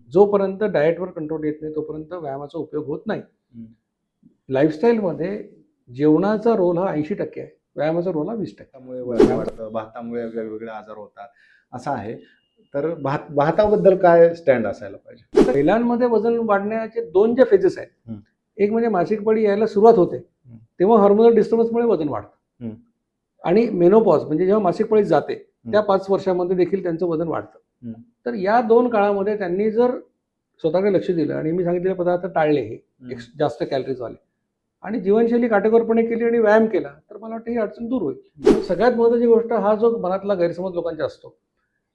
जोपर्यंत डाएटवर कंट्रोल येत नाही तोपर्यंत व्यायामाचा उपयोग होत नाही. लाईफस्टाईलमध्ये जेवणाचा रोल हा 80% आहे, व्यायामाचा रोल हा 20%. त्यामुळे वजन वाढतं, भातामुळे वेगवेगळे आजार होतात असं आहे. तर भाताबद्दल काय स्टँड असायला पाहिजे? महिलांमध्ये वजन वाढण्याचे 2 जे फेजेस आहेत, एक म्हणजे मासिक पाळी यायला सुरुवात होते तेव्हा हार्मोनल डिस्टर्बन्समुळे वजन वाढतं, आणि मेनोपॉज म्हणजे जेव्हा मासिक पाळी जाते त्या 5 वर्षामध्ये देखील त्यांचं वजन वाढतं. तर या 2 काळामध्ये त्यांनी जर स्वतःकडे लक्ष दिलं आणि मी सांगितलेले पदार्थ टाळले, हे जास्त कॅलरीजवाले, आणि जीवनशैली काटेकोरपणे केली आणि व्यायाम केला, तर मला वाटतं ही अडचण दूर होईल. सगळ्यात महत्त्वाची गोष्ट, हा जो मनातला गैरसमज लोकांचा असतो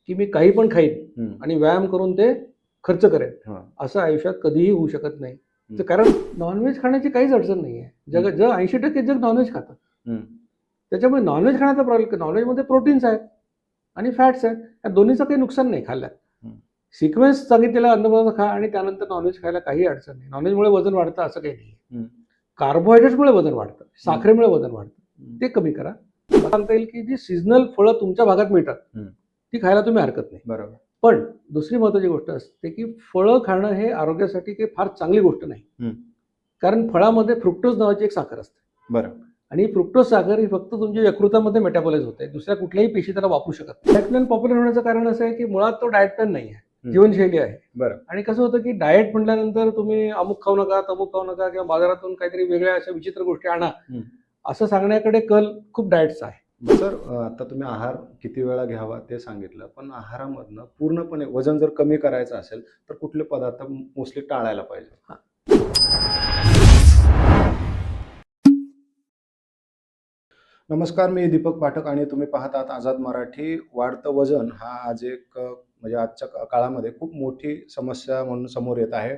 की मी काही पण खाईन आणि व्यायाम करून ते खर्च करेन, असं आयुष्यात कधीही होऊ शकत नाही. कारण नॉनव्हेज खाण्याची काहीच अडचण नाही आहे. जग 80% जग नॉनव्हेज खातं. त्याच्यामुळे नॉनव्हेज खाण्याचा प्रॉब्लेम, नॉनव्हेजमध्ये प्रोटीन्स आहेत आणि फॅट्स आहेत, या दोन्हीचं काही नुकसान नाही खाल्ल्यात. सिक्वेन्स सांगितलेला अन्नपदार्थ खा आणि त्यानंतर नॉनव्हेज खायला काही अडचण नाही. नॉनव्हेजमुळे वजन वाढतं असं काही नाही. कार्बोहायड्रेट्समुळे वजन वाढतं, साखरेमुळे वजन वाढतं, ते कमी करा. सांगता येईल की जी सीझनल फळं तुमच्या भागात मिळतात ती खायला तुम्ही हरकत नाही. बरोबर. पण दुसरी महत्त्वाची गोष्ट असते की फळं खाणं हे आरोग्यासाठी काही फार चांगली गोष्ट नाही. कारण फळामध्ये फ्रुक्टोज नावाची एक साखर असते. बरं. आणि फ्रुक्टोज साखर ही फक्त तुमच्या यकृतामध्ये मेटाबॉलाइज होते, दुसऱ्या कुठल्याही पेशी त्याला वापरू शकत नाही. डाएट प्लॅन पॉप्युलर होण्याचं कारण असं आहे की मुळात तो डाएट प्लॅन नाही आहे, जीवनशैली आहे. बरं. आणि कसं होतं की डाएट म्हटल्यानंतर तुम्ही अमुक खाऊ नका, तमुक खाऊ नका, किंवा बाजारातून काहीतरी वेगळ्या अशा विचित्र गोष्टी आणा, असं सांगण्याकडे कल खूप डाएटचा आहे. सर, आता तुम्ही आहार किती वेळा घ्यावा ते सांगितलं, पण आहारामधनं पूर्णपणे वजन जर कमी करायचं असेल तर कुठले पदार्थ मोस्टली टाळायला पाहिजे? नमस्कार, मी दीपक पाठक आणि तुम्ही पाहत आहात आझाद मराठी. वाढतं वजन हा आज एक म्हणजे आजच्या काळामध्ये खूप मोठी समस्या म्हणून समोर येत आहे.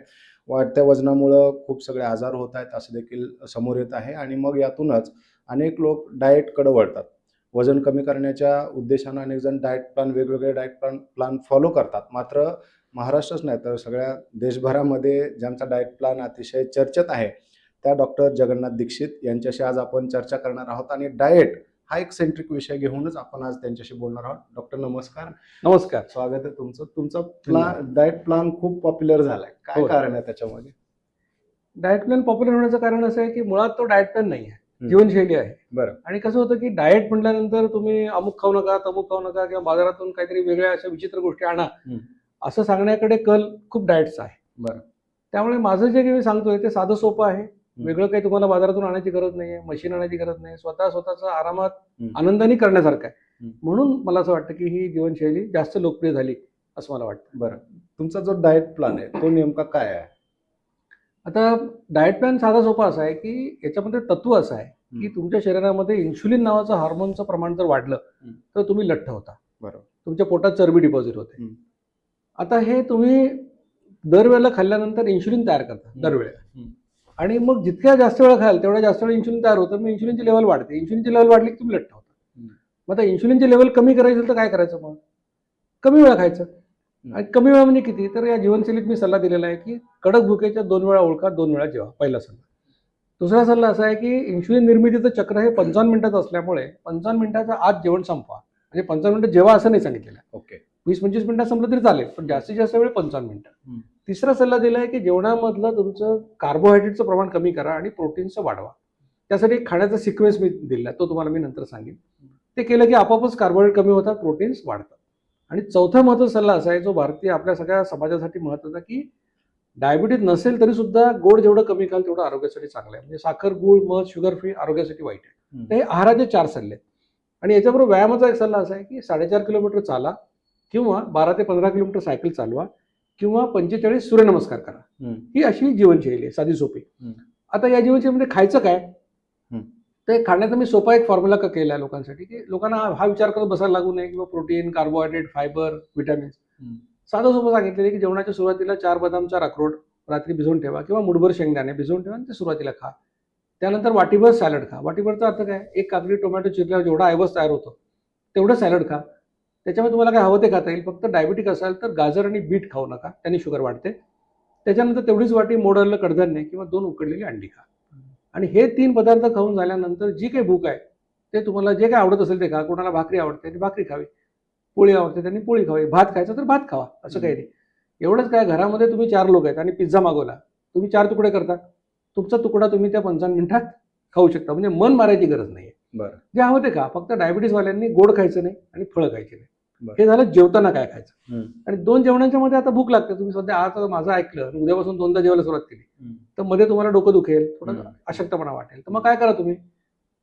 वाढत्या वजनामुळं खूप सगळे आजार होत आहेत असं देखील समोर येत आहे, आणि मग यातूनच अनेक लोक डाएटकडे वळतात. वजन कमी करण्याच्या उद्देशानं अनेक जण वेगवेगळे डाएट प्लॅन फॉलो करतात. मात्र महाराष्ट्रच नाही तर सगळ्या देशभरामध्ये ज्यांचा डाएट प्लॅन अतिशय चर्चेत आहे त्या डॉक्टर जगन्नाथ दीक्षित यांच्याशी आज आपण चर्चा करणार आहोत, आणि डाएट हा एक सेंट्रिक विषय घेऊनच आपण आज त्यांच्याशी बोलणार आहोत. डॉक्टर नमस्कार. नमस्कार, स्वागत आहे तुमचं. तुमचा डाएट प्लॅन खूप पॉप्युलर झालाय, काय कारण आहे त्याच्यामध्ये? डाएट प्लॅन पॉप्युलर होण्याचं कारण असं आहे की मुळात तो डाएट प्लॅन नाही आहे, जीवनशैली आहे. बरं. आणि कसं होतं की डाएट म्हटल्यानंतर तुम्ही अमुक खाऊ नका, तमुक खाऊ नका, किंवा बाजारातून काहीतरी वेगळ्या अशा विचित्र गोष्टी आणा, असं सांगण्याकडे कल खूप डाएटचा आहे. बरं. त्यामुळे माझं जे काही मी सांगतोय ते साधं सोपं आहे. वेगळं काही तुम्हाला बाजारातून आणायची गरज नाहीये, मशीन आणायची गरज नाही, स्वतःचा आरामात आनंदाने करण्यासारखं आहे. म्हणून मला असं वाटतं की ही जीवनशैली जास्त लोकप्रिय झाली असं मला वाटतं. बरं, तुमचा जो डाएट प्लॅन आहे तो नेमका काय आहे? आता डाएट प्लॅन साधा सोपा असा आहे की याच्यामध्ये तत्व असं आहे की तुमच्या शरीरामध्ये इन्शुलिन नावाचं हार्मोनचं प्रमाण जर वाढलं तर तुम्ही लठ्ठ होता. बरोबर. तुमच्या पोटात चरबी डिपॉझिट होते. आता हे तुम्ही दरवेळेला खाल्ल्यानंतर इन्शुलिन तयार करता दरवेळेला, आणि मग जितक्या जास्त वेळा खाल तेवढ्या जास्त वेळा इन्शुलिन तयार होतं, मग इन्शुलिनची लेवल वाढते. इन्शुलिनची लेवल वाढली की तुम्ही लठ्ठ होता. मग आता इन्शुलिनची लेवल कमी करायची तर काय करायचं? मग कमी वेळा खायचं. आणि कमी वेळा म्हणजे किती? तर या जीवनशैलीत मी सल्ला दिलेला आहे की कडक भुकेच्या 2 वेळा ओळखा, 2 वेळा जेवा, पहिला सल्ला. दुसरा सल्ला असा आहे की इन्शुलिन निर्मितीचं चक्र हे 55 मिनिटाचं असल्यामुळे 55 मिनिटाच्या आत जेवण संपवा. म्हणजे 55 मिनिटं जेवा असं नाही सांगितलेलं. ओके. 20-25 मिनिटात संपलं तरी चालेल, पण जास्तीत जास्त वेळ 55 मिनिटं. तिसरा सल्ला दिला आहे की जेवणामधलं तुमचं कार्बोहायड्रेटचं प्रमाण कमी करा आणि प्रोटीनचं वाढवा. त्यासाठी एक खाण्याचा सिक्वेन्स मी दिला, तो तुम्हाला मी नंतर सांगेन. ते केलं की आपोआपच कार्बोहायड्रेट कमी होतात, प्रोटीन्स वाढतात. आणि चौथा महत्त्वाचा सल्ला असा आहे जो भारतीय आपल्या सगळ्या समाजासाठी महत्त्वाचा, की डायबिटीज नसेल तरी सुद्धा गोड जेवढं कमी खाल तेवढं आरोग्यासाठी चांगलं आहे. म्हणजे साखर, गूळ, मध, शुगर फ्री आरोग्यासाठी वाईट आहे. तर हे आहाराचे 4 सल्ले आहेत. आणि याच्याबरोबर व्यायामाचा एक सल्ला असा आहे की 4.5 किलोमीटर चाला, किंवा 12 ते 15 किलोमीटर सायकल चालवा, किंवा 45 सूर्यनमस्कार करा. ही अशी जीवनशैली आहे, साधी सोपी. आता या जीवनशैलीमध्ये खायचं काय? ते खाण्याचा मी सोपा एक फॉर्म्युला केला आहे लोकांसाठी, की लोकांना हा विचार करत बसायला लागू नये किंवा प्रोटीन, कार्बोहायड्रेट, फायबर, विटॅमिन्स. साधं सोपं सांगितलेलं की जेवणाच्या सुरुवातीला 4 बदाम, 4 अक्रोड रात्री भिजवून ठेवा, किंवा मुठभर शेंगदाणे भिजवून ठेवा आणि ते सुरुवातीला खा. त्यानंतर वाटीभर सॅलड खा. वाटीभरचा अर्थ काय? एक काकडी टोमॅटो चिरल्यावर जेवढा आयबस तयार होतो तेवढं सॅलड खा. त्याच्यामध्ये तुम्हाला काय हवं ते खाता येईल. फक्त डायबिटिक असाल तर गाजर आणि बीट खाऊ नका, त्यांनी शुगर वाढते. त्याच्यानंतर तेवढीच वाटी मोड आलेलं कडधान्य किंवा 2 उकडलेली अंडी खा. आणि हे 3 पदार्थ खाऊन झाल्यानंतर जी काही भूक आहे ते तुम्हाला जे काही आवडत असेल ते खा. कोणाला भाकरी आवडते त्यांनी भाकरी खावी, पोळी आवडते त्यांनी पोळी खावी, भात खायचा तर भात खावा, असं काही नाही. एवढंच काय, घरामध्ये तुम्ही 4 लोक आहेत आणि पिझ्झा मागवला, तुम्ही 4 तुकडे करता, तुमचा तुकडा तुम्ही त्या 55 मिनिटात खाऊ शकता. म्हणजे मन मारायची गरज नाहीये. बरं. जे हवं ते खा, फक्त डायबिटीसवाल्यांनी गोड खायचं नाही आणि फळं खायची नाही. बरं. हे झालं जेवताना काय खायचं. हं. आणि 2 जेवणांच्या मध्ये आता भूक लागते. तुम्ही सध्या आज माझं ऐकलं आणि उद्यापासून 2दा जेवायला सुरुवात केली, हं. तर मध्ये तुम्हाला डोकं दुखेल, थोडं हं. अशक्तपणा वाटेल. तर मग काय करा तुम्ही,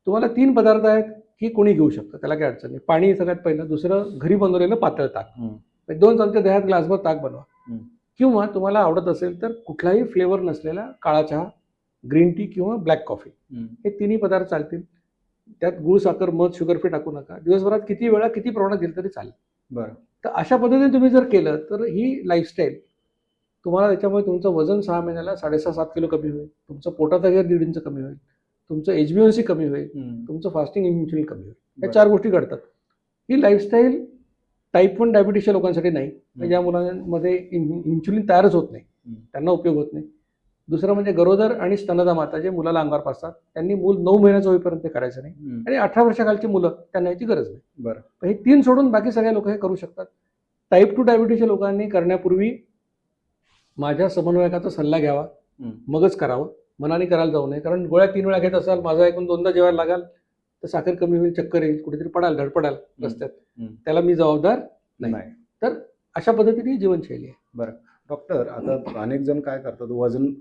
तुम्हाला 3 पदार्थ आहेत की कोणी घेऊ शकतं, त्याला काही अडचण नाही. पाणी सगळ्यात पहिलं, दुसरं घरी बनवलेलं पातळ ताक, हं. 2 चमचे दह्यात ग्लासभर ताक बनवा. हं. किंवा तुम्हाला आवडत असेल तर कुठलाही फ्लेवर नसलेला काळा चहा, ग्रीन टी किंवा ब्लॅक कॉफी, हं. हे तिन्ही पदार्थ चालतील. त्यात गूळ, साखर, मध, शुगर फ्री टाकू नका. दिवसभरात किती वेळा किती प्रमाणात दिलं तरी चालेल. बरं. तर अशा पद्धतीने तुम्ही जर केलं तर ही लाईफस्टाईल तुम्हाला, त्याच्यामुळे तुमचं वजन 6 महिन्याला 6.5-7 किलो कमी होईल, तुमचं पोटाचा घेर 1.5 इंच कमी होईल, तुमचं HbA1c कमी होईल, हं. तुमचं फास्टिंग इन्शुलिन कमी होईल. या बरं. 4 गोष्टी घडतात. ही लाईफस्टाईल टाईप 1 डायबिटीसच्या लोकांसाठी नाही. हं. ज्या मुलांमध्ये इन्शुलिन तयारच होत नाही, हं. त्यांना उपयोग होत नाही. दुसरं म्हणजे गरोदर आणि स्तनदा माता जे मुलाला अंगावर पाजतात, त्यांनी मूल 9 महिन्याचं होईपर्यंत ते करायचं नाही. हं. आणि 18 वर्षाखालची मुलं, त्यांना याची गरज नाही. बरं. तर हे 3 सोडून बाकी सगळे लोक हे करू शकतात. टाईप 2 डायबिटीसच्या लोकांनी करण्यापूर्वी माझ्या समन्वयकाचा सल्ला घ्यावा, हं. मगच करावं. मनाने करायला जाऊ नये. कारण गोळ्या 3 वेळा घेत असाल, माझं ऐकून 2दा जेवायला लागाल, तर साखर कमी होईल, चक्कर येईल, कुठेतरी पडाल, धडपडाल रस्त्यात. हं. त्याला मी जबाबदार नाही. नाही. तर अशा पद्धतीने ही जीवनशैली आहे. बरं. डॉक्टर, आता अनेक जण काय करतात,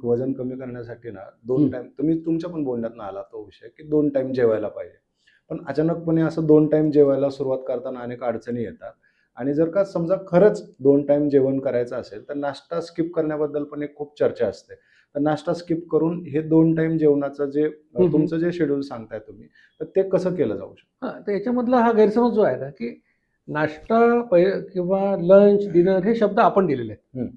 वजन कमी करण्यासाठी ना 2 हं. टाईम, तुम्ही तुमच्या पण बोलण्यातनं आला तो विषय, की 2 टाईम जेवायला पाहिजे. पण अचानकपणे असं 2 टाईम जेवायला सुरुवात करताना अनेक अडचणी येतात. आणि जर का समजा खरंच 2 टाईम जेवण करायचं असेल, तर नाश्ता स्किप करण्याबद्दल पण एक खूप चर्चा असते. तर नाश्ता स्किप करून हे 2 टाईम जेवणाचं जे हं. तुमचं जे शेड्यूल सांगताय तुम्ही, तर ते कसं केलं जाऊ शकतं? हां, तर याच्यामधला हा गैरसमज जो आहे ना, की नाश्ता किंवा लंच, डिनर हे शब्द आपण दिलेले आहेत. हं.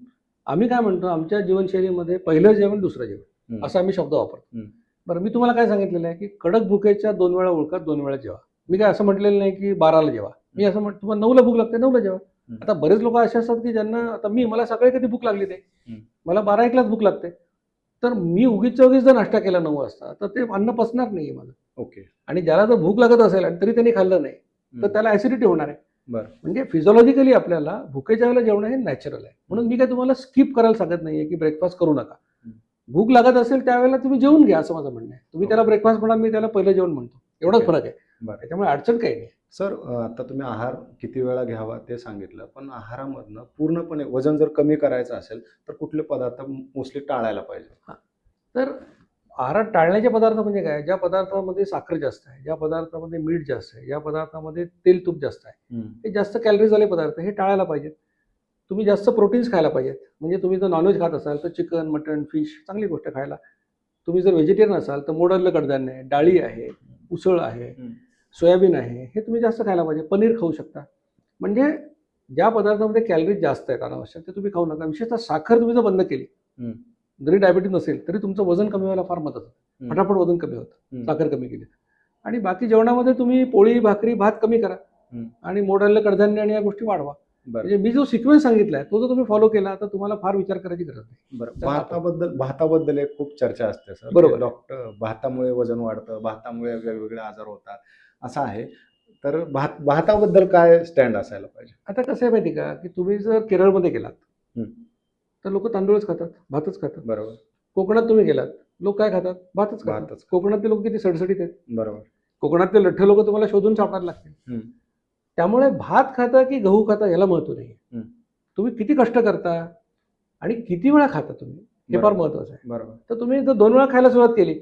आम्ही काय म्हणतो, आमच्या जीवनशैलीमध्ये पहिलं जेवण, दुसरं जेवण, हं. असा आम्ही शब्द वापरतो. हं. बरं, मी तुम्हाला काय सांगितलेलं आहे, की कडक भुकेच्या 2 वेळा ओळखा, 2 वेळा जेवा. मी काय असं म्हटलेलं नाही की 12ला जेवा. मी असं म्हणतो, तुम्हाला 9ला भूक लागते, 9ला जेवा. हं. आता बरेच लोक असे असतात की ज्यांना, आता मला सकाळी कधी भूक लागली नाही, हं. मला 12-1लाच भूक लागते. तर मी उगीचच्या उगीच जर नाश्ता केला 9 वाजता, तर ते अन्न पचणार नाही माझं. ओके. आणि ज्याला जर भूक लागत असेल आणि तरी त्यांनी खाल्लं नाही, तर हं. त्याला ॲसिडिटी होणार आहे. बरं. म्हणजे फिजिओलॉजिकली आपल्याला भुकेच्या वेळेला जेवणं हे नॅचरल आहे. म्हणून मी काय तुम्हाला स्किप करायला सांगत नाहीये की ब्रेकफास्ट करू नका. हं. भूक लागत असेल त्यावेळेला तुम्ही जेवून घ्या, असं माझं म्हणणं आहे. तुम्ही त्याला ओके. ब्रेकफास्ट म्हणा, मी त्याला पहिलं जेवण म्हणतो. एवढाच ओके. फरक आहे. बरं. त्याच्यामुळे अडचण काही नाही. सर, आता तुम्ही आहार किती वेळा घ्यावा ते सांगितलं. पण आहारामधनं पूर्णपणे वजन जर कमी करायचं असेल, तर कुठले पदार्थ मोस्टली टाळायला पाहिजे? हां. तर आहारात टाळण्याचे पदार्थ म्हणजे काय? ज्या पदार्थामध्ये साखर जास्त आहे, ज्या पदार्थामध्ये मीठ जास्त आहे, ज्या पदार्थामध्ये तेल तूप जास्त आहे, हं. हे जास्त कॅलरीजवाले पदार्थ हे टाळायला पाहिजेत. तुम्ही जास्त प्रोटीन्स खायला पाहिजेत. म्हणजे तुम्ही जर नॉनव्हेज खात असाल तर चिकन, मटण, फिश चांगली गोष्ट खायला. तुम्ही जर व्हेजिटेरियन असाल तर मोडलं कडधान्य आहे, डाळी आहे, उसळ आहे, हं. सोयाबीन आहे, हे तुम्ही जास्त खायला पाहिजे. पनीर खाऊ शकता. म्हणजे ज्या पदार्थामध्ये कॅलरीज जास्त आहेत अनावश्यक, ते तुम्ही खाऊ नका. विशेषतः साखर तुम्ही जर बंद केली, हं. जरी डायबिटीज नसेल तरी तुमचं वजन कमी व्हायला फार मदत होते. हं. फटाफट वजन कमी होतं, हं. साखर कमी केली. आणि बाकी जेवणामध्ये तुम्ही पोळी, भाकरी, भात कमी करा हं. आणि मोडालेलं कडधान्य आणि या गोष्टी वाढवा. बरं. म्हणजे मी जो सिक्वेन्स सांगितलाय तो जर तुम्ही फॉलो केला तर तुम्हाला फार विचार करायची गरज नाही. बरं. चला आपण. भाताबद्दल एक खूप चर्चा असते सर. बरोबर आहे. डॉक्टर, भातामुळे वजन वाढतं, भातामुळे वेगवेगळे आजार होतात, असं आहे. तर भाताबद्दल काय स्टँड असायला पाहिजे? आता कसं आहे माहिती का, की तुम्ही जर केरळमध्ये गेलात हं. तर लोक तांदूळच खातात, भातच खातात. बरोबर. कोकणात तुम्ही गेलात, लोक काय खातात? भातच खातात. भातच. कोकणातले लोक किती सडसडीत आहेत. बरोबर. कोकणातले लठ्ठ लोक तुम्हाला शोधून सापडायला लागतील. हं. त्यामुळे भात खाता की गहू खाता याला महत्व नाही. हं. तुम्ही किती कष्ट करता आणि किती वेळा खाता तुम्ही, हे फार बरोबर. महत्वाचं आहे. बरोबर. तर तुम्ही जर 2 वेळा खायला सुरुवात केली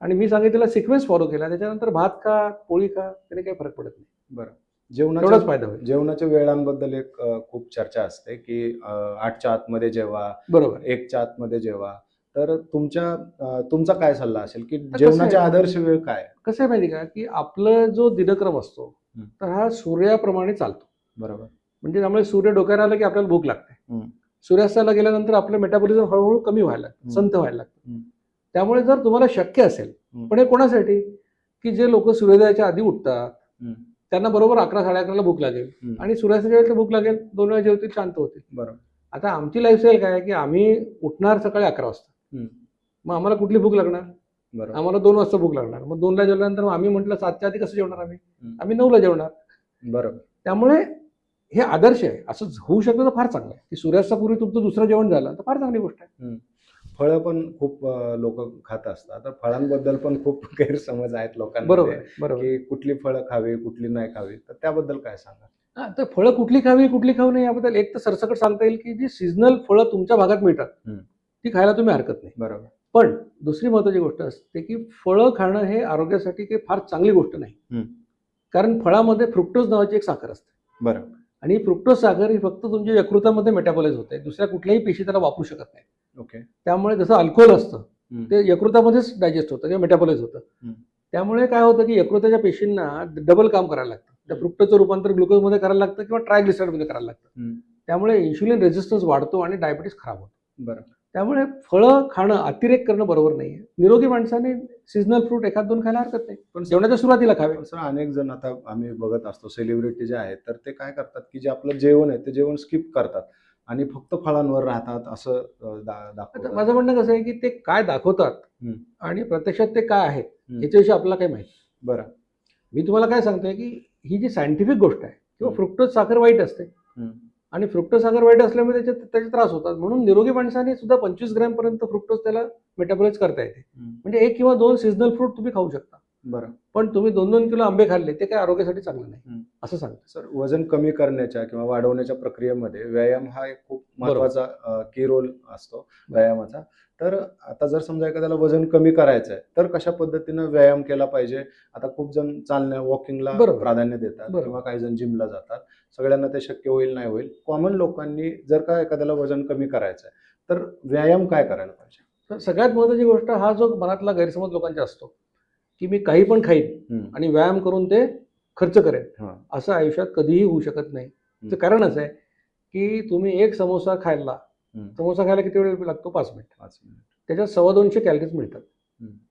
आणि मी सांगितलेला सिक्वेन्स फॉलो केला, त्याच्यानंतर भात खा, पोळी खा, त्याने काही फरक पडत नाही. बरं. तेवढाच फायदा होईल. जेवणाच्या वेळांबद्दल एक खूप चर्चा असते, की 8च्या आतमध्ये जेवा, बरोबर. 1च्या आतमध्ये जेवा. तर तुमचा काय सल्ला असेल, की कसं जेवणाची आहे? आदर्श वेळ काय आहे? कसं आहे माहिती का, की आपला जो दिनक्रम असतो हं. तर हा सूर्याप्रमाणे चालतो. बरोबर. म्हणजे त्यामुळे सूर्य डोक्यावर आला की आपल्याला भूक लागते. हं. सूर्यास्ताला गेल्यानंतर आपलं मेटाबॉलिझम हळूहळू कमी व्हायला लागतं, हं. संथ व्हायला लागतं. हं. त्यामुळे जर तुम्हाला शक्य असेल, हं. पण हे कोणासाठी, की जे लोक सूर्योदयाच्या आधी उठतात, हं. त्यांना बरोबर 11-11:30ला भूक लागेल हं. आणि सूर्यास्ताच्या वेळेला भूक लागेल, 2 वेळा जेवतील, शांत होतील. बरोबर. आता आमची लाईफस्टाईल काय आहे, की आम्ही उठणार सकाळी 11 वाजता. हं. मग आम्हाला कुठली भूक लागणार? बरोबर. आम्हाला 2 वाजता भूक लागणार. मग 2ला जेवल्यानंतर मग आम्ही म्हटलं 7च्या आधी कसं जेवणार आम्ही? हं. आम्ही 9ला जेवणार. बरोबर. त्यामुळे हे आदर्श आहे. असं होऊ शकतं तर फार चांगलं आहे की सूर्यास्तापूर्वी तुमचं दुसरं जेवण झालं तर फार चांगली गोष्ट आहे. फळं पण खूप लोक खात असतात. तर फळांबद्दल पण खूप गैरसमज आहेत बरोबर लोकांमध्ये, आहे, बरोबर आहे. की कुठली फळं खावी, कुठली नाही खावी. तर त्याबद्दल काय सांगाल? हां, तर फळं कुठली खावी, कुठली खाऊ नये याबद्दल एक तर सरसकट सांगता येईल की जी सीझनल फळं तुमच्या भागात मिळतात, हं. ती खायला तुम्ही हरकत नाही. बरोबर. पण दुसरी महत्त्वाची गोष्ट असते की फळं खाणं हे आरोग्यासाठी काही फार चांगली गोष्ट नाही. हं. कारण फळामध्ये फ्रुक्टोज नावाची एक साखर असते बरं. आणि फ्रुक्टोज साखर ही फक्त तुमच्या यकृतामध्ये मेटाबॉलाइज होते. दुसऱ्या कुठल्याही पेशी त्याला वापरू शकत नाही. ओके. त्यामुळे जसं अल्कोहोल असतं, हं. ते यकृतामध्येच डायजेस्ट होतं किंवा मेटाबॉलाइज होतं. हं. त्यामुळे काय होतं की यकृताच्या पेशींना डबल काम करायला लागतं. त्या फ्रुक्टोजचं रूपांतर ग्लुकोजमध्ये करायला लागतं किंवा ट्रायग्लिसराईडमध्ये करायला लागतं. हं. त्यामुळे इन्शुलिन रेझिस्टन्स वाढतो आणि डायबिटीस खराब होतो. बरं. त्यामुळे फळं खाणं, अतिरेक करणं बरोबर नाहीये. निरोगी माणसाने सीझनल फ्रूट एखाद 2 खायला हरकत नाही. पण जेवणाच्या सुरुवातीला खावे. पण सर अनेक जण आता आम्ही बघत असतो सेलिब्रिटी जे आहेत, तर ते काय करतात, की जे आपलं जेवण आहे, ते जेवण स्किप करतात आणि फक्त फळांवर राहतात असं आता दाखवतात. माझं म्हणणं कसं आहे की ते काय दाखवतात हं. आणि प्रत्यक्षात ते काय आहे, हं. याच्याविषयी आपल्याला काही माहिती नाही. बरं. मी तुम्हाला काय सांगतोय की ही जी सायंटिफिक गोष्ट आहे किंवा हं. फ्रुक्टोज साखर वाईट असते हं. आणि फ्रुक्टोज साखर वाईट असल्यामुळे त्याचे त्रास होतात. म्हणून निरोगी माणसाने सुद्धा 25 ग्रॅमपर्यंत फ्रुक्टोज त्याला मेटाबॉलाइज करता येते. हं. म्हणजे 1 किंवा 2 सीझनल फ्रूट तुम्ही खाऊ शकता. बरं. पण तुम्ही 2-2 किलो आंबे खाल्ले ते काय आरोग्यासाठी चांगलं नाही, हं. असं सांगतो. सर वजन कमी करण्याच्या किंवा वाढवण्याच्या प्रक्रियेमध्ये व्यायाम हा एक खूप महत्त्वाचा की रोल असतो व्यायामाचा. तर आता जर समजा एखाद्याला वजन कमी करायचं आहे, तर कशा पद्धतीनं व्यायाम केला पाहिजे? आता खूप जण चालण्या, वॉकिंगला बरोबर. प्राधान्य देतात बरोबर. किंवा काही जण जिमला जातात. सगळ्यांना ते शक्य होईल, नाही होईल. कॉमन लोकांनी जर का एखाद्याला वजन कमी करायचं आहे, तर व्यायाम काय करायला पाहिजे? तर सगळ्यात महत्त्वाची गोष्ट हा जो मनातला गैरसमज लोकांचा असतो, की मी काही पण खाईन आणि व्यायाम करून ते खर्च करेन. हां. असं आयुष्यात कधीही होऊ शकत नाही. त्याचं कारण असं आहे, की तुम्ही एक समोसा खाल्ला, समोसा खायला किती वेळ लागतो? 5 मिनिट. 5 मिनिट. त्याच्यात 250 कॅलरीज मिळतात.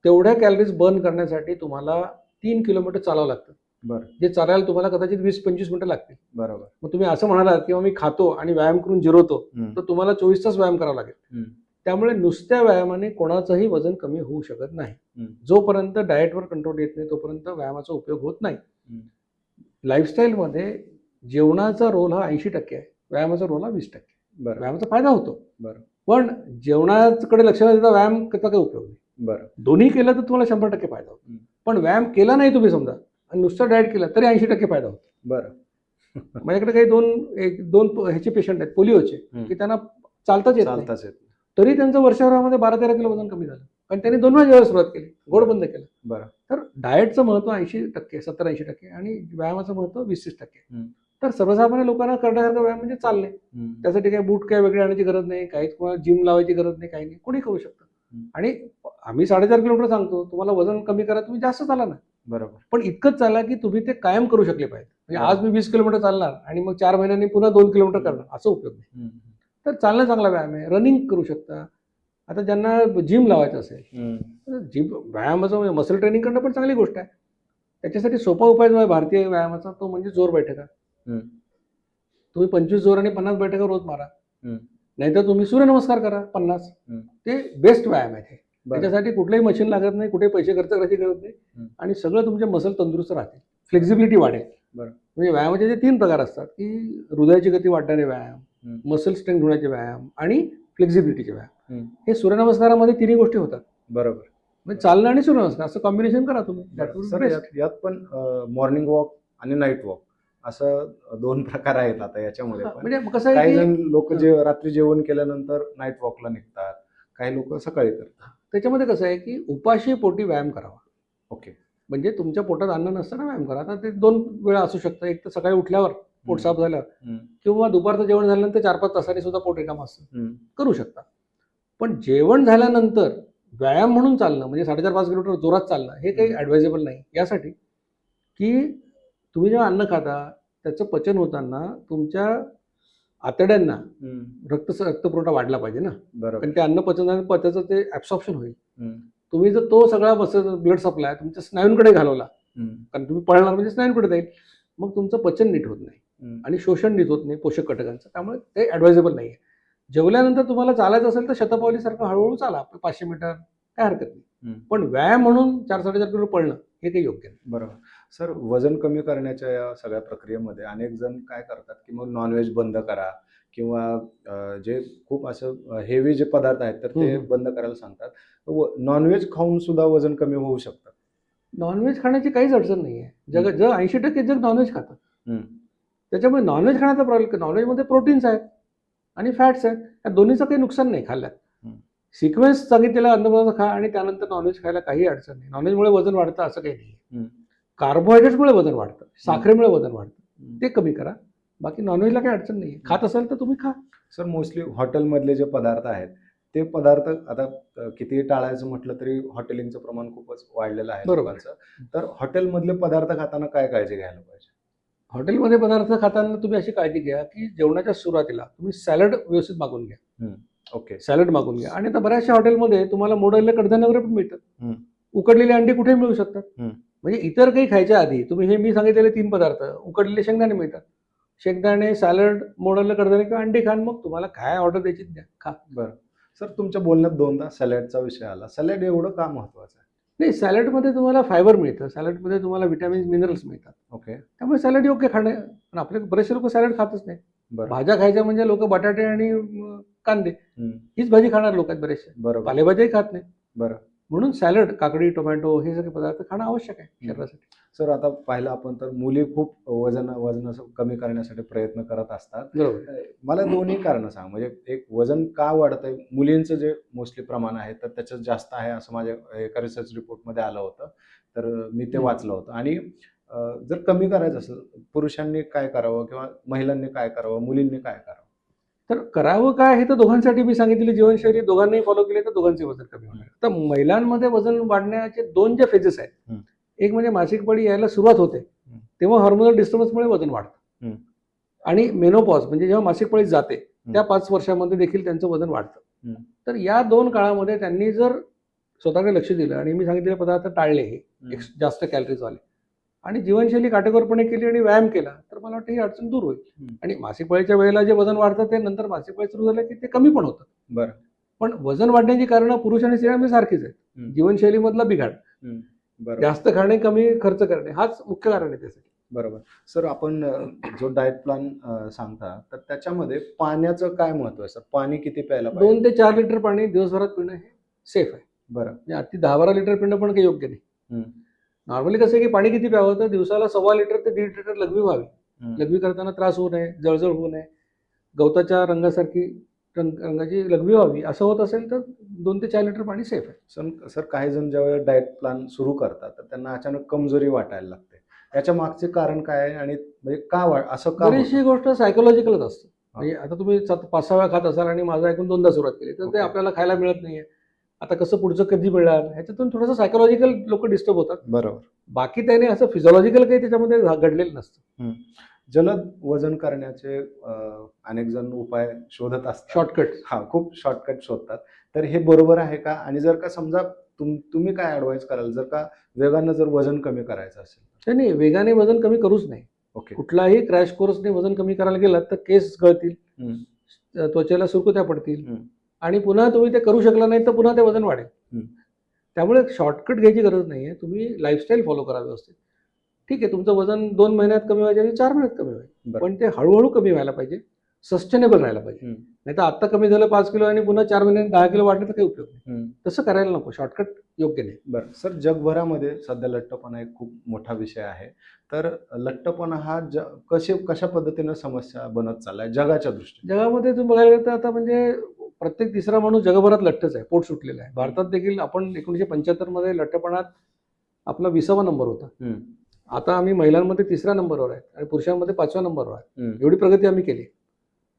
तेवढ्या कॅलरीज बर्न करण्यासाठी तुम्हाला 3 किलोमीटर चालावं लागतं. बरं. जे चालायला तुम्हाला कदाचित 20-25 मिनिटं लागतील. बरोबर. मग तुम्ही असं म्हणालात किंवा मी खातो आणि व्यायाम करून जिरवतो, हं. तर तुम्हाला 24 तास व्यायाम करावा लागेल. त्यामुळे नुसत्या व्यायामाने कोणाचंही वजन कमी होऊ शकत नाही. जोपर्यंत डाएटवर कंट्रोल येत नाही तोपर्यंत व्यायामाचा उपयोग होत नाही. लाईफस्टाईलमध्ये जेवणाचा रोल हा 80% आहे, व्यायामाचा रोल हा 20%. बरं. व्यायामाचा फायदा होतो. बरं. पण जेवणाकडे लक्ष न देता व्यायाम त्याचा काही उपयोग नाही. बरं. दोन्ही केलं तर तुम्हाला 100% फायदा होतो. पण व्यायाम केला नाही तुम्ही समजा आणि नुसतं डाएट केला तरी 80% फायदा होतो. बरं. माझ्याकडे काही दोन ह्याचे पेशंट आहेत पोलिओचे, की त्यांना चालताच येत नाही. चालताच येत नाही. तरी त्यांचं वर्षभरामध्ये 12-13 किलो वजन कमी झालं. कारण त्यांनी 2 वेळा जेवायला सुरुवात केली, गोड बंद केलं. बरं. तर डाएटचं महत्त्व 80%, 70-80% आणि व्यायामाचं महत्त्व 20-30%. तर सर्वसामान्य लोकांना करण्यासारखा व्यायाम म्हणजे चालणे. त्यासाठी काही बूट काय वेगळे आणायची गरज नाही, काहीच कोणाला जिम लावायची गरज नाही, काही नाही. कोणी करू शकतं. आणि आम्ही 4.5 किलोमीटर सांगतो, तुम्हाला वजन कमी करा, तुम्ही जास्त चाला ना. बरोबर. पण इतकंच चाला की तुम्ही ते कायम करू शकले पाहिजे. म्हणजे आज मी 20 किलोमीटर चालणार आणि मग 4 महिन्यांनी पुन्हा 2 किलोमीटर करणार, असं उपयोग नाही. तर चालणं चांगला व्यायाम आहे. रनिंग करू शकता. आता ज्यांना जिम लावायचं असेल, तर जिम व्यायामाचं म्हणजे मसल ट्रेनिंग करणं पण चांगली गोष्ट आहे. त्याच्यासाठी सोपा उपाय जो आहे भारतीय व्यायामाचा तो म्हणजे जोर बैठका. तुम्ही 25 जोर आणि 50 बैठका रोज मारा. नाहीतर तुम्ही सूर्यनमस्कार करा 50. ते बेस्ट व्यायाम आहे ते. त्याच्यासाठी कुठलंही मशीन लागत नाही, कुठे पैसे खर्च करायची गरज नाही आणि सगळं तुमचे मसल तंदुरुस्त राहतील. फ्लेक्झिबिलिटी वाढेल. म्हणजे व्यायामाचे जे 3 प्रकार असतात, की हृदयाची गती वाढणारे व्यायाम, मसल स्ट्रेंथ होण्याचे व्यायाम आणि फ्लेक्झिबिलिटीचे व्यायाम. हे सूर्यनमस्कारामध्ये तिन्ही गोष्टी होतात. बरोबर. म्हणजे चालणं आणि सूर्यनमस्कार असं कॉम्बिनेशन करा तुम्ही. सर यात पण मॉर्निंग वॉक आणि नाईट वॉक असं 2 प्रकार आहेत आता याच्यामध्ये पण. म्हणजे कसं आहे काही की जण लोक जे रात्री जेवण केल्यानंतर नाईट वॉकला निघतात, काही लोक सकाळी करतात. त्याच्यामध्ये कसं आहे की उपाशी पोटी व्यायाम करावा. ओके. म्हणजे तुमच्या पोटात अन्न नसताना व्यायाम करा. आता ते 2 वेळा असू शकतं. एक तर सकाळी उठल्यावर पोट साफ झाल्यावर किंवा दुपारचं जेवण झाल्यानंतर 4-5 तासांनी सुद्धा पोट रिकामं असतं, करू शकता. पण जेवण झाल्यानंतर व्यायाम म्हणून चालणं म्हणजे 4.5-5 किलोमीटर जोरात चालणं हे काही ॲडवायजेबल नाही. यासाठी की तुम्ही जेव्हा अन्न खाता त्याचं पचन होताना तुमच्या आतड्यांना रक्तपुरवठा वाढला पाहिजे ना. कारण ते अन्न पचन झाल्यानंतर त्याचं ते ॲब्सॉर्प्शन होईल. तुम्ही जर तो सगळा ब्लड सप्लाय तुमच्या स्नायूंकडे घालवला, कारण तुम्ही पळणार म्हणजे स्नायूंकडे जाईल, मग तुमचं पचन नीट होत नाही आणि शोषण नीट होत नाही पोषक घटकांचं. त्यामुळे ते ॲडवायजेबल नाही आहे. जेवल्यानंतर तुम्हाला चालायचं असेल तर शतपावलीसारखं हळूहळू चाला, 500 मीटर काय हरकत नाही. पण व्यायाम म्हणून 4-4.5 किलो पळणं हे काही योग्य नाही. बरोबर. सर, वजन कमी करण्याच्या या सगळ्या प्रक्रियेमध्ये अनेक जण काय करतात, की मग नॉन-व्हेज बंद करा किंवा जे खूप असं हेवी जे पदार्थ आहेत, तर ते हम्म. बंद करायला सांगतात. नॉन-व्हेज खाऊन सुद्धा वजन कमी होऊ शकतं. नॉनव्हेज खाण्याची काहीच अडचण नाही आहे. जग 80% जग नॉनव्हेज खातात. हं, त्याच्यामुळे नॉनव्हेज खाण्याचा प्रॉब्लेम, नॉनव्हेजमध्ये प्रोटीन्स आहेत आणि फॅट्स आहेत. या दोन्हीचं काही नुकसान नाही खाल्ल्यात. हं, सिक्वेन्स सांगितलेला अन्नपदार्थ खा आणि त्यानंतर नॉनव्हेज खायला काही अडचण नाही. नॉनव्हेजमुळे वजन वाढतं असं काही नाही. हं, कार्बोहायड्रेट्समुळे वजन वाढतं, साखरेमुळे वजन वाढतं. हं. ते कमी करा. बाकी नॉनव्हेजला काही अडचण नाही. खात असाल तर तुम्ही खा. सर, मोस्टली हॉटेलमधले जे पदार्थ आहेत, ते पदार्थ आता कितीही टाळायचं म्हटलं तरी हॉटेलिंगचं प्रमाण खूपच वाढलेलं आहे बरोबर. लोकांचं. तर हॉटेलमधले पदार्थ खाताना काय काळजी घ्यायला पाहिजे? हॉटेलमध्ये पदार्थ खाताना तुम्ही अशी काळजी घ्या की जेवणाच्या सुरुवातीला तुम्ही सॅलड व्यवस्थित मागून घ्या. ओके. सॅलड मागून घ्या. आणि आता बऱ्याचशा हॉटेलमध्ये तुम्हाला मोडलेले कडधान्य वगैरे पण मिळतात. हं, उकडलेले अंडी कुठेही मिळू शकतात. हं. म्हणजे इतर काही खायच्या आधी तुम्ही हे मी सांगितलेले 3 पदार्थ, उकडलेले शेंगदाणे मिळतात. शेंगदाणे, सॅलड, मोडलेलं कडधान्य किंवा अंडी खान मग तुम्हाला काय ऑर्डर द्यायची द्या, खा. बरं. सर, तुमच्या बोलण्यात दोनदा सॅलडचा विषय आला. सॅलड एवढं का महत्वाचं आहे? नाही, सॅलडमध्ये तुम्हाला फायबर मिळतं, सॅलडमध्ये तुम्हाला व्हिटॅमिन्स, मिनरल्स मिळतात. ओके. त्यामुळे सॅलड योग्य खाणं. पण आपले बरेचसे लोक सॅलड खातच नाही. बरं. भाज्या खायच्या म्हणजे लोक बटाटे आणि कांदे हं. हीच भाजी खाणार लोक आहेत बरेचसे. बरोबर. पालेभाज्याही खात नाही. बरं. म्हणून सॅलड, काकडी, टोमॅटो हे सगळे पदार्थ खाणं आवश्यक आहे शरीरासाठी. सर, आता पाहिलं आपण तर मुली खूप वजन असं कमी करण्यासाठी प्रयत्न करत असतात. बरोबर. मला दोन्ही कारणं सांग. म्हणजे एक वजन का वाढतंय? मुलींचं जे मोस्टली प्रमाण आहे, तर त्याच्यात जास्त आहे असं माझ्या एका रिसर्च रिपोर्टमध्ये आलं होतं. तर मी ते वाचलं होतं. आणि जर कमी करायचं असेल, पुरुषांनी काय करावं किंवा महिलांनी काय करावं, मुलींनी काय करावं? तर करावं काय हे तर दोघांसाठी मी सांगितलेली जीवनशैली दोघांनी फॉलो केली तर दोघांचे वजन कमी होणार. तर महिलांमध्ये वजन वाढण्याचे 2 जे फेजेस आहेत. हं. एक म्हणजे मासिक पाळी यायला सुरुवात होते, तेव्हा हार्मोनल डिस्टर्बन्समुळे वजन वाढतं. हं. आणि मेनोपॉज म्हणजे जेव्हा मासिक पाळी जाते त्या 5 वर्षामध्ये देखील त्यांचं वजन वाढतं. हं. तर या 2 काळामध्ये त्यांनी जर स्वतःकडे लक्ष दिलं आणि मी सांगितलेले पदार्थ टाळले, हे जास्त कॅलरीजवाले, आणि जीवनशैली काटेकोरपणे केली आणि व्यायाम केला, तर मला वाटतं ही अडचण दूर होईल. आणि मासिक पाळीच्या वेळेला जे वजन वाढतं ते नंतर मासिक पाळी सुरू झालं की ते कमी पण होतं. बरं. पण वजन वाढण्याची कारणं पुरुष आणि स्त्रियांमध्ये सारखीच आहेत. जीवनशैलीमधला बिघाड, बरं. जास्त खाणे, कमी खर्च करणे, हाच मुख्य कारण आहे त्यासाठी. बरोबर. सर, आपण जो डाएट प्लॅन सांगता, तर त्याच्यामध्ये पाण्याचं काय महत्व आहे सर? पाणी किती प्यायला 2 पाहिजे? ते 4 लिटर पाणी दिवसभरात पिणं हे सेफ आहे. बरं. म्हणजे अगदी 10-12 लिटर पिणं पण काही योग्य नाही. हं. नॉर्मली कसं आहे की पाणी किती प्यावं, तर दिवसाला 1.25 लिटर ते 1.5 लिटर लघवी व्हावी. हं. लघवी करताना त्रास होऊ नये, जळजळ होऊ नये, गवताच्या रंगासारखी रंगाची लघवी व्हावी. असं होत असेल तर 2 ते 4 लिटर पाणी सेफ आहे. सर, काही जण ज्यावेळेला डाएट प्लॅन सुरू करतात, तर त्यांना अचानक कमजोरी वाटायला लागते. याच्या मागचे कारण काय आहे आणि म्हणजे असं का बरीचशी होतं? गोष्ट सायकोलॉजिकलच असते. म्हणजे आता तुम्ही 5-6 वेळा खात असाल आणि माझं ऐकून 2दा सुरुवात केली, तर ते ओके. आपल्याला खायला मिळत नाहीये. आता कसं पुढचं कधी मिळणार, ह्याच्यातून थोडंसं सायकोलॉजिकल लोक डिस्टर्ब होतात. बरोबर. बाकी त्याने असं फिजिओलॉजिकल काही त्याच्यामध्ये घडलेलं नसतं. जलद वजन करण्याचे अनेक जण उपाय शोधत असतात. शॉर्टकट. खूप शॉर्टकट शोधतात. तर हे बरोबर आहे का? आणि जर का समजा तुम्ही काय ॲडवाईस कराल, जर का वेगानं जर वजन कमी करायचं असेल? नाही, वेगाने वजन कमी करूच नाही. ओके. कुठलाही क्रॅश कोर्सने वजन कमी करायला गेलात तर केस गळतील, हं. त्वचेला सुरकुत्या पडतील, हं. आणि पुन्हा तुम्ही ते करू शकला नाही तर पुन्हा ते वजन वाढेल. त्यामुळे शॉर्टकट घ्यायची गरज नाहीये. तुम्ही लाईफस्टाईल फॉलो करा व्यवस्थित. ठीक आहे, तुमचं वजन 2 महिन्यात कमी व्हायच्या ऐवजी 4 महिन्यात कमी होईल. बरं. पण ते हळूहळू कमी व्हायला पाहिजे, सस्टेनेबल राहायला पाहिजे. नाही तर आत्ता कमी झालं 5 किलो आणि पुन्हा 4 महिन्यात 10 किलो वाढलं तर काही उपयोग नाही. तसं करायला नको. शॉर्टकट योग्य नाही. बरं. सर, जगभरामध्ये सध्या लठ्ठपणा एक खूप मोठा विषय आहे. तर लठ्ठपणा हा कशा पद्धतीनं समस्या बनत चाललाय जगाच्या दृष्टीने? जगामध्ये तुम्ही बघायला गेलं तर आता म्हणजे प्रत्येक तिसरा माणूस जगभरात लठ्ठच आहे, पोट सुटलेला आहे. भारतात देखील आपण 1975 मध्ये लठ्ठपणात आपला 20वा नंबर होता. आता आम्ही महिलांमध्ये 3ऱ्या नंबरवर आहे आणि पुरुषांमध्ये 5व्या नंबरवर आहे. एवढी प्रगती आम्ही केली.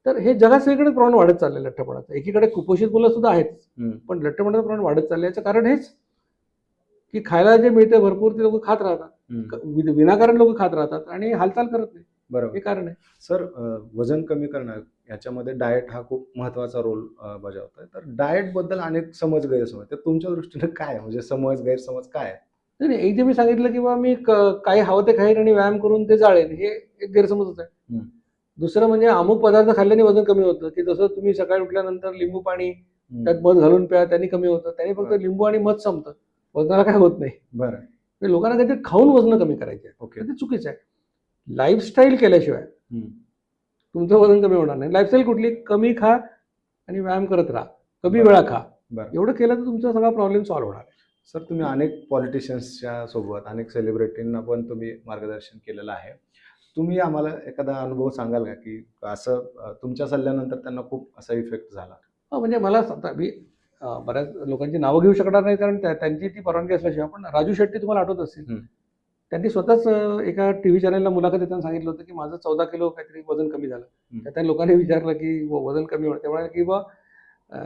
तर हे जगात सगळीकडे प्रमाण वाढत चाललंय लठ्ठपणाचं. एकीकडे कुपोषित मुलं सुद्धा आहेत, पण लठ्ठपणाचं प्रमाण वाढत चाललंय. याचं कारण हेच की खायला जे मिळते भरपूर ते लोक खात राहतात, विनाकारण लोक खात राहतात आणि हालचाल करत नाही. बरोबर. हे कारण आहे. सर, वजन कमी करणं याच्यामध्ये डाएट हा खूप महत्वाचा रोल बजावतोय. तर डाएट बद्दल अनेक समज गैरसमज, तर तुमच्या दृष्टीने काय आहे? म्हणजे गैरसमज काय आहे? नाही, एक जे मी सांगितलं की मी काही हवं ते खाईन आणि व्यायाम करून ते जाळेन, हे एक गैरसमजच आहे. दुसरं म्हणजे अमुक पदार्थ खाल्ल्याने वजन कमी होतं, की जसं तुम्ही सकाळी उठल्यानंतर लिंबू पाणी त्यात मध घालून प्या, त्यांनी कमी होतं. त्यांनी फक्त लिंबू आणि मध संपतं, वजनाला काय होत नाही. बरं. म्हणजे लोकांना काहीतरी खाऊन वजन कमी करायचे आहे. ओके. तर ते चुकीचं आहे. लाईफस्टाईल केल्याशिवाय तुमचं वजन कमी होणार नाही. लाईफस्टाईल कुठली? कमी खा आणि व्यायाम करत राहा, कमी बरं. वेळा खा. बरं. एवढं केलं तर तुमचा सगळा प्रॉब्लेम सॉल्व्ह होणार आहे. सर, तुम्ही अनेक पॉलिटिशियन्सच्या सोबत अनेक सेलिब्रिटींना पण तुम्ही मार्गदर्शन केलेलं आहे. तुम्ही आम्हाला एखादा अनुभव सांगाल का, की असं तुमच्या सल्ल्यानंतर त्यांना खूप असा इफेक्ट झाला? म्हणजे मला आता मी बऱ्याच लोकांची नावं घेऊ शकणार नाही, कारण त्यांची ती परवानगी असल्याशिवाय. पण राजू शेट्टी तुम्हाला आठवत असतील, त्यांनी स्वतःच एका टीव्ही चॅनलला मुलाखत देताना सांगितलं होतं की माझं 14 किलो काहीतरी वजन कमी झालं. तर त्या लोकांनी विचारलं की वजन कमी होणं, ते म्हणाले की बा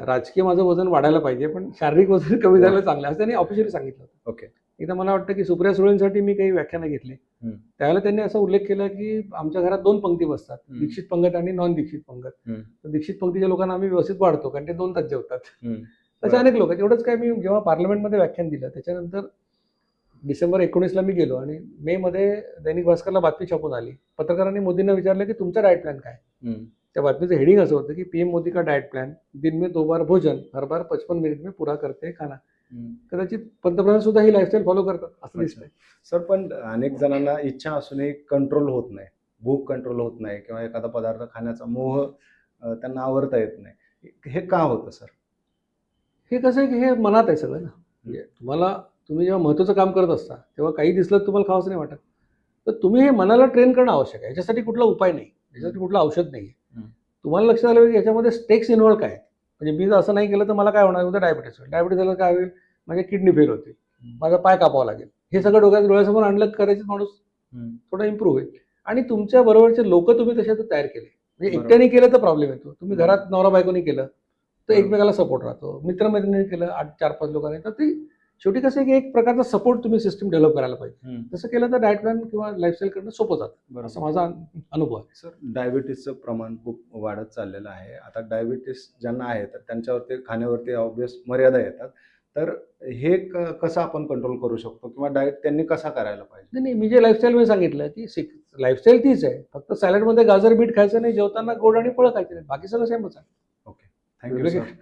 राजकीय माझं वजन वाढायला पाहिजे, पण शारीरिक वजन कमी झालं चांगलं, असं त्यांनी ऑफिशियली सांगितलं होतं. ओके. एकदा मला वाटतं की सुप्रिया सुळेंसाठी मी काही व्याख्यानं घेतली. त्यावेळेला त्यांनी असा उल्लेख केला की आमच्या घरात 2 पंक्ती बसतात, दीक्षित पंगत आणि नॉन दीक्षित पंगत. तर दीक्षित पंक्तीच्या लोकांना आम्ही व्यवस्थित वाढतो, कारण ते 2 तास जेवतात. तसे अनेक लोक आहेत. एवढंच काय, मी जेव्हा पार्लमेंटमध्ये व्याख्यान दिलं त्याच्यानंतर डिसेंबर 19ला मी गेलो आणि मे मध्ये दैनिक भास्करला बातमी छापून आली. पत्रकारांनी मोदींना विचारलं की तुमचा डाएट प्लॅन काय? त्या बातमीचं हेडिंग असं होतं की पीएम मोदी का डाएट प्लॅन, दिन में 2 बार भोजन, हर बार 55 मिनिट में पूरा करते हैं खाना. कदाचित पंतप्रधान सुद्धा ही लाईफस्टाईल फॉलो करतात असं दिसतंय. सर, पण अनेक जणांना इच्छा असूनही कंट्रोल होत नाही, भूक कंट्रोल होत नाही, किंवा एखादा पदार्थ खाण्याचा मोह त्यांना आवरता येत नाही. हे का होतं सर? हे कसं आहे की हे मनात आहे सगळं ना. म्हणजे तुम्ही जेव्हा महत्त्वाचं काम करत असता तेव्हा काही दिसलं तर तुम्हाला खावंसं नाही वाटत. तर तुम्ही हे मनाला ट्रेन करणं आवश्यक आहे. याच्यासाठी कुठला उपाय नाही, याच्यासाठी कुठलं औषध नाही. तुम्हाला लक्षात आलं पाहिजे याच्यामध्ये स्टेक्स इन्व्हॉल्व काय आहेत. म्हणजे मी जर असं नाही केलं तर मला काय होणार? उद्या डायबिटीस होईल. डायबिटीस झालं काय होईल? माझी किडनी फेल होतील, माझा पाय कापावा लागेल. हे सगळं डोळ्यासमोर आणलं करायचं माणूस थोडा इम्प्रूव्ह होईल. आणि तुमच्या बरोबरचे लोक तुम्ही तसे तयार केले. म्हणजे एकट्याने केलं तर प्रॉब्लेम येतो. तुम्ही घरात नवरा बायकोनी केलं तर एकमेकाला सपोर्ट राहतो. मित्रमैत्रिणी केलं 4-5 लोकांनी, तर ती शेवटी कसं आहे की एक प्रकारचा सपोर्ट तुम्ही सिस्टम डेव्हलप करायला पाहिजे. तसं केलं तर डाएट प्लॅन किंवा लाईफस्टाईल करणं सोपं जातं, असं माझा अनुभव आहे. सर, डायबिटीसचं प्रमाण खूप वाढत चाललेलं आहे. आता डायबिटीस ज्यांना आहे तर त्यांच्यावरती खाण्यावरती ऑब्वियस मर्यादा येतात. तर हे कसं आपण कंट्रोल करू शकतो, किंवा डाएट त्यांनी कसा करायला पाहिजे? नाही, मी जे लाईफस्टाईलमध्ये सांगितलं की लाईफस्टाईल तीच आहे, फक्त सॅलडमध्ये गाजर बीट खायचं नाही, जेवताना गोड आणि फळं खायची नाही, बाकी सगळं सेमच आहे. Okay, thank you sir.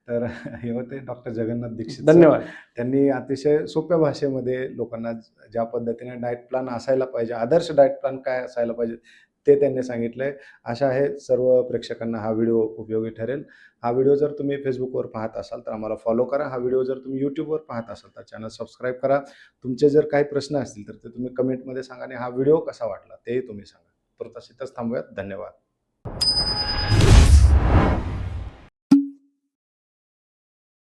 तर हे होते डॉक्टर जगन्नाथ दीक्षित. धन्यवाद. त्यांनी अतिशय सोप्या भाषेमध्ये लोकांना ज्या पद्धतीने डाएट प्लॅन असायला पाहिजे, आदर्श डाएट प्लॅन काय असायला पाहिजे, ते त्यांनी सांगितलंय. आशा आहे सर्व प्रेक्षकांना हा व्हिडिओ उपयोगी ठरेल. हा व्हिडिओ जर तुम्ही फेसबुकवर पाहत असाल तर आम्हाला फॉलो करा. हा व्हिडिओ जर तुम्ही यूट्यूबवर पाहत असाल तर चॅनल सबस्क्राईब करा. तुमचे जर काही प्रश्न असतील तर ते तुम्ही कमेंटमध्ये सांगा, आणि हा व्हिडिओ कसा वाटला तेही तुम्ही सांगा. तर तशी थांबूयात. धन्यवाद.